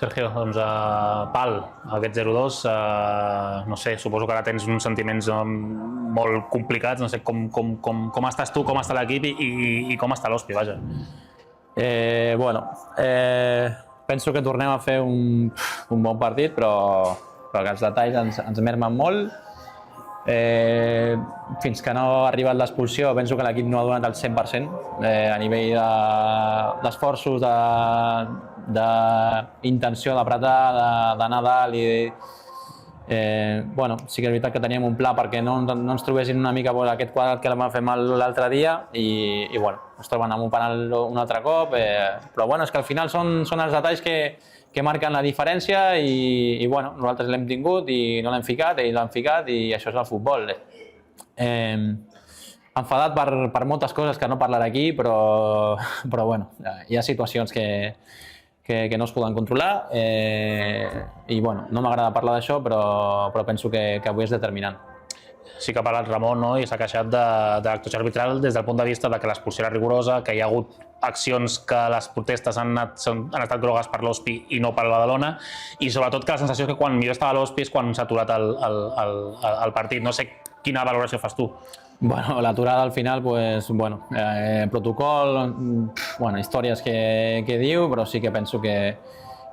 Sergio, doncs Pal, aquest 0-2, no sé, suposo que ara tens uns sentiments molt complicats, no sé com estàs tu, com està l'equip i com està l'Hospi, vaja. Penso que tornem a fer un bon partit, però que els detalls ens mermen molt. Fins que no ha arribat l'expulsió, penso que l'equip no ha donat el 100% a nivell d'esforços, d'intenció d'apretar, d'anar a dalt i sí que és veritat que teníem un pla perquè no ens trobessin una mica aquest quadrat que vam fer mal l'altre dia i es troben amb un penal un altre cop, però és que al final són els detalls que marquen la diferència i nosaltres l'hem tingut i no l'hem ficat, ells l'han ficat i això és el futbol. Enfadat per moltes coses que no parlaré aquí, però hi ha situacions que no es poden controlar i no m'agrada parlar d'això, però penso que avui és determinant. Sí que ha parlat Ramon, no? I s'ha queixat de l'actuació arbitral des del punt de vista de que l'expulsió era rigorosa, que hi ha hagut accions que les protestes han estat grogues per l'Hospi i no per el Badalona, i sobretot que la sensació és que quan millor estava l'Hospi és quan s'ha aturat el partit. No sé quina valoració fas tu. L'aturada al final, protocol, històries que diu, però sí que penso que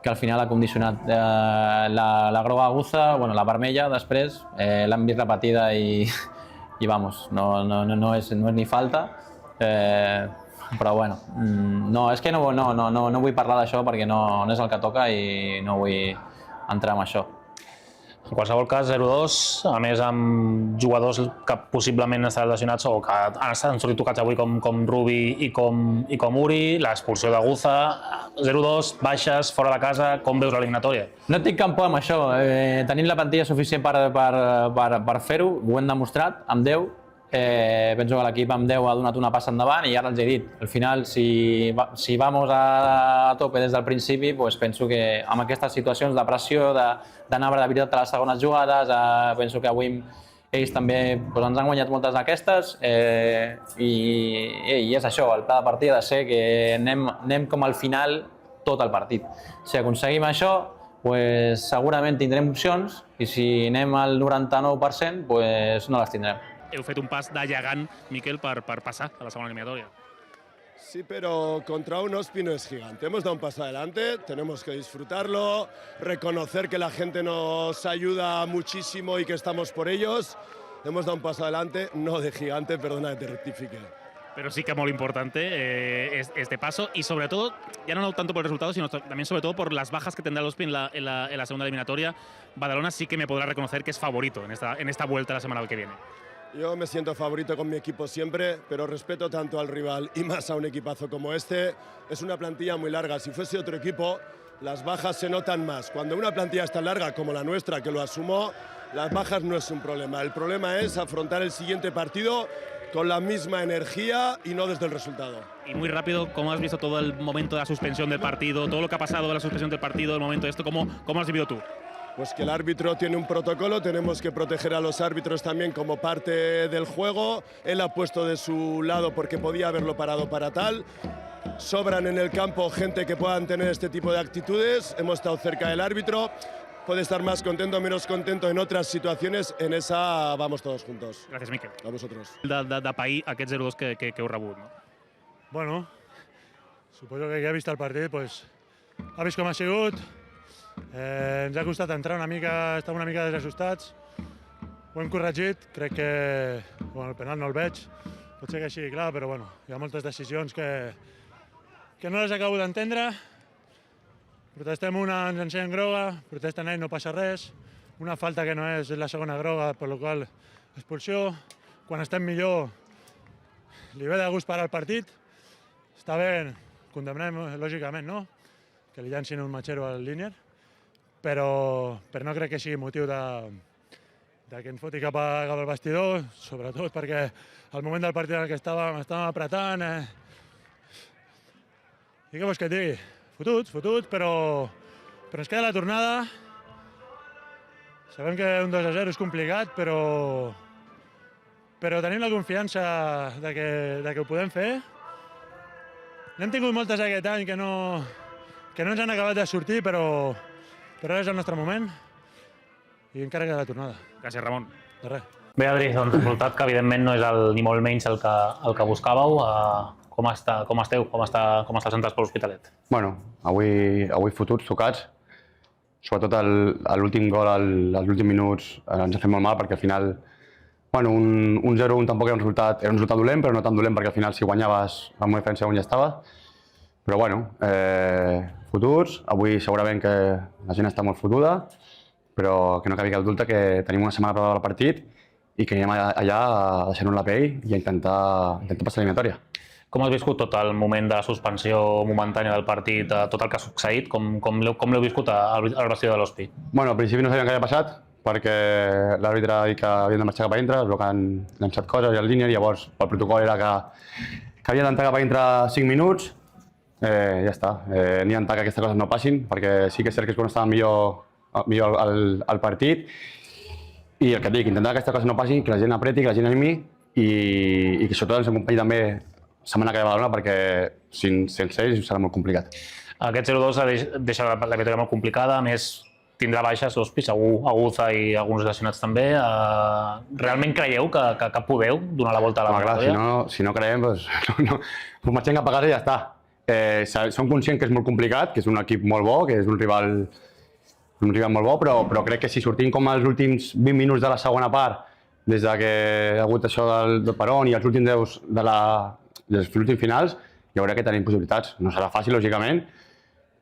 al final ha condicionat la groga aguza, la vermella després, l'hem vist repetida i no és ni falta, però és que no vull parlar d'això perquè no és el que toca i no vull entrar en això. En qualsevol cas, 0-2, a més amb jugadors que possiblement estaran lesionats o que han sortit tocats avui com Rubi i com Uri, l'expulsió d'Aguza, 0-2, baixes, fora de casa, com veus l'eliminatòria? No tinc cap por amb això, tenim la plantilla suficient per fer-ho, ho hem demostrat amb 10. Penso que l'equip amb 10 ha donat una passa endavant i ara els he dit, al final si vamos a tope des del principi, penso que amb aquestes situacions de pressió, d'anar de veritat a les segones jugades, penso que avui ells també ens han guanyat moltes d'aquestes i és això, el pla de partit ha de ser que anem com al final tot el partit. Si aconseguim això, segurament tindrem opcions i si anem al 99% no les tindrem. Heu fet un pas de gegant, Miquel, per passar a la segona eliminatoria. Sí, pero contra un Hospi no es gigante. Hemos dado un paso adelante, tenemos que disfrutarlo, reconocer que la gente nos ayuda muchísimo y que estamos por ellos. Hemos dado un paso adelante, no de gigante, perdona que te rectifique. Pero sí que muy importante este paso y sobre todo, ya no tanto por el resultado, sino también sobre todo por las bajas que tendrá el Hospi en la segunda eliminatoria. Badalona sí que me podrá reconocer que es favorito en esta vuelta la semana que viene. Yo me siento favorito con mi equipo siempre, pero respeto tanto al rival y más a un equipazo como este. Es una plantilla muy larga. Si fuese otro equipo, las bajas se notan más. Cuando una plantilla es tan larga como la nuestra, que lo asumo, las bajas no es un problema. El problema es afrontar el siguiente partido con la misma energía y no desde el resultado. Y muy rápido, ¿cómo has visto todo el momento de la suspensión del partido, todo lo que ha pasado de la suspensión del partido, el momento de esto, cómo has vivido tú? Pues que el árbitro tiene un protocolo, tenemos que proteger a los árbitros también como parte del juego. Él ha puesto de su lado porque podía haberlo parado para tal. Sobran en el campo gente que puedan tener este tipo de actitudes. Hemos estado cerca del árbitro. Puede estar más contento o menos contento en otras situaciones. En esa vamos todos juntos. Gràcies, Miquel. A vosotros. De pair aquest 0-2 que heu rebut, no? Bueno, suposo que ja ha vist el partit, ha vist com ha sigut. Ens ha costat entrar una mica, estem una mica desajustats. Ho hem corregit, crec que el penal no el veig, pot ser que sigui clar, però hi ha moltes decisions que no les acabo d'entendre. Protestem una, ens ensenyen groga, protesten ells, no passa res. Una falta que no és la segona groga, per la qual expulsió. Quan estem millor, li ve de gust parar el partit. Està bé, condemnem lògicament, no? Que li llancin un matxero al línier. Però no crec que sigui motiu que ens foti cap al vestidor, sobretot perquè al moment del partit en què estàvem apretant. I què vols que et digui? Fotut, però ens queda la tornada. Sabem que un 2-0 és complicat, però tenim la confiança que ho podem fer. N'hem tingut moltes aquest any que que no ens han acabat de sortir, però ara és el nostre moment i encara queda la tornada. Gràcies, Ramon. De res. Bé, Adri, doncs resultat que evidentment no és ni molt menys el que buscàveu. Com esteu? Com està el centre per l'Hospitalet? Bueno, avui fotuts, tocats. Sobretot l'últim gol, als últims minuts, ens ha fet molt mal perquè al final un 0-1 tampoc era un resultat dolent, però no tan dolent perquè al final si guanyaves amb una diferència on ja estava. Però bueno, fotuts, avui segurament que la gent està molt fotuda, però que no cabi cap dubte que tenim una setmana preparada pel partit i que anirem allà a deixar-nos la pell i a intentar passar l'eliminatòria. Com has viscut tot el moment de suspensió momentània del partit, tot el que ha succeït? Com l'heu viscut al vestidor de l'Hospi? Bueno, al principi no sabíem què havia passat, perquè l'àrbitre ha dit que havien de marxar cap a dintre, es veu que han llançat coses i el línia, i llavors el protocol era que havien d'entrar cap a dintre 5 minuts. Ja està, ni intentar que aquestes coses no passin, perquè sí que és cert que és quan estava millor el partit. I el que et dic, intentar que aquestes coses no passin, que la gent apreti, que la gent animi i que sobretot ens acompanyi també setmana que ve a Badalona, perquè sense ells serà molt complicat. Aquest 0-2 deixa la victòria molt complicada, a més tindrà baixes l'Hospi, segur, Aguza i alguns lesionats també. Realment creieu que podeu donar la volta a la victòria? Si no creiem, doncs marxem cap a casa i ja està. Som conscients que és molt complicat, que és un equip molt bo, que és un rival molt bo, però crec que si sortim com els últims 20 minuts de la segona part, des que ha hagut això del Peron i els últims 10 dels últims finals, jo crec que tenim possibilitats. No serà fàcil, lògicament,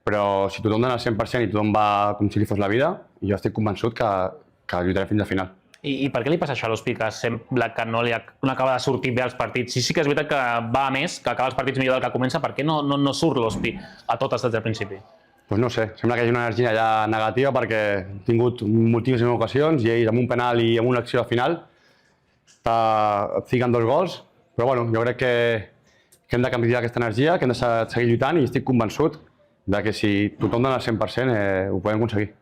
però si tothom dona el 100% i tothom va com si li fos la vida, jo estic convençut que lluitarem fins al final. I per què li passa això a l'Hospi, que sembla que no acaba de sortir bé als partits? Sí que és veritat que va a més, que acaba els partits millor del que comença, per què no surt l'Hospi a totes des del principi? Doncs no sé, sembla que hi ha una energia allà negativa perquè han tingut moltíssimes ocasions i ells amb un penal i amb una acció al final fiquen 2 gols, però bueno, jo crec que hem de canviar aquesta energia, que hem de seguir lluitant i estic convençut que si tothom dona el 100% ho podem aconseguir.